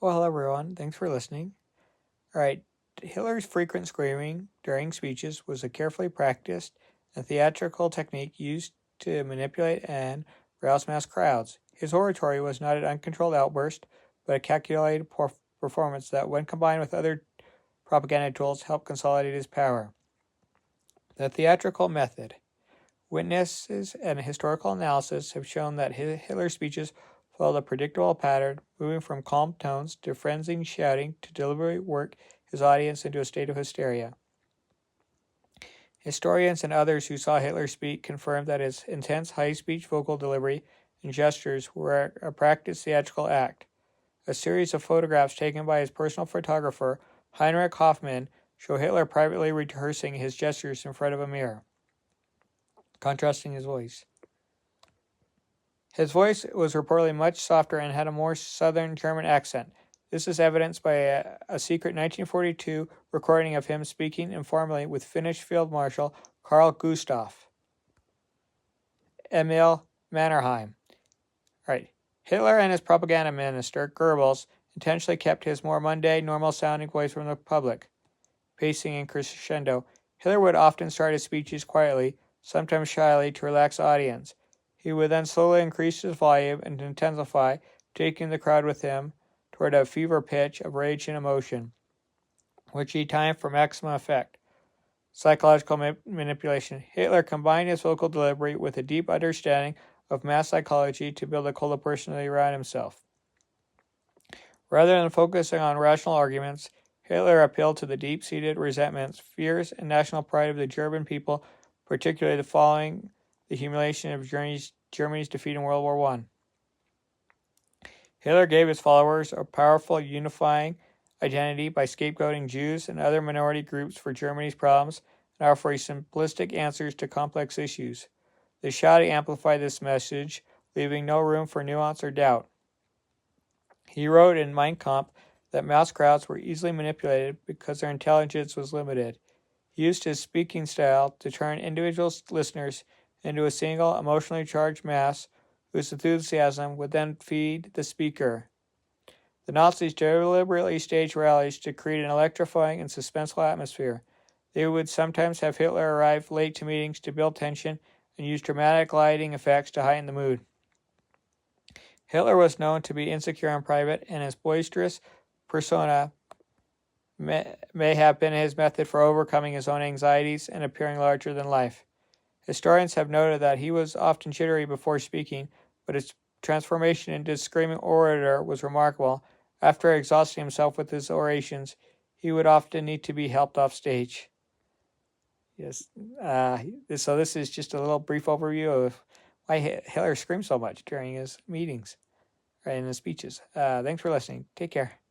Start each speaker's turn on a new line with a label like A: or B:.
A: Well, hello everyone. Thanks for listening. All right. Hitler's frequent screaming during speeches was a carefully practiced and theatrical technique used to manipulate and rouse mass crowds. His oratory was not an uncontrolled outburst, but a calculated performance that, when combined with other propaganda tools, helped consolidate his power. The theatrical method. Witnesses and historical analysis have shown that Hitler's speeches followed a predictable pattern, moving from calm tones to frenzied shouting to deliberately work his audience into a state of hysteria. Historians and others who saw Hitler speak confirmed that his intense high-speech vocal delivery and gestures were a practiced theatrical act. A series of photographs taken by his personal photographer, Heinrich Hoffmann, show Hitler privately rehearsing his gestures in front of a mirror, contrasting his voice. His voice was reportedly much softer and had a more southern German accent. This is evidenced by a secret 1942 recording of him speaking informally with Finnish Field Marshal Carl Gustaf. Emil Mannerheim. Hitler and his propaganda minister, Goebbels, intentionally kept his more mundane, normal-sounding voice from the public. Pacing in crescendo, Hitler would often start his speeches quietly, sometimes shyly, to relax the audience. He would then slowly increase his volume and intensify, taking the crowd with him toward a fever pitch of rage and emotion, which he timed for maximum effect. Psychological manipulation. Hitler combined his vocal delivery with a deep understanding of mass psychology to build a cult of personality around himself. Rather than focusing on rational arguments, Hitler appealed to the deep-seated resentments, fears, and national pride of the German people, particularly following the humiliation of Germany's defeat in World War I. Hitler gave his followers a powerful, unifying identity by scapegoating Jews and other minority groups for Germany's problems and offering simplistic answers to complex issues. The shouting amplified this message, leaving no room for nuance or doubt. He wrote in Mein Kampf that mass crowds were easily manipulated because their intelligence was limited. He used his speaking style to turn individual listeners into a single, emotionally charged mass whose enthusiasm would then feed the speaker. The Nazis deliberately staged rallies to create an electrifying and suspenseful atmosphere. They would sometimes have Hitler arrive late to meetings to build tension and use dramatic lighting effects to heighten the mood. Hitler was known to be insecure in private, and his boisterous persona may have been his method for overcoming his own anxieties and appearing larger than life. Historians have noted that he was often jittery before speaking, but his transformation into a screaming orator was remarkable. After exhausting himself with his orations, he would often need to be helped off stage. Yes. So this is just a little brief overview of why Hitler screamed so much during his meetings and his speeches. Thanks for listening. Take care.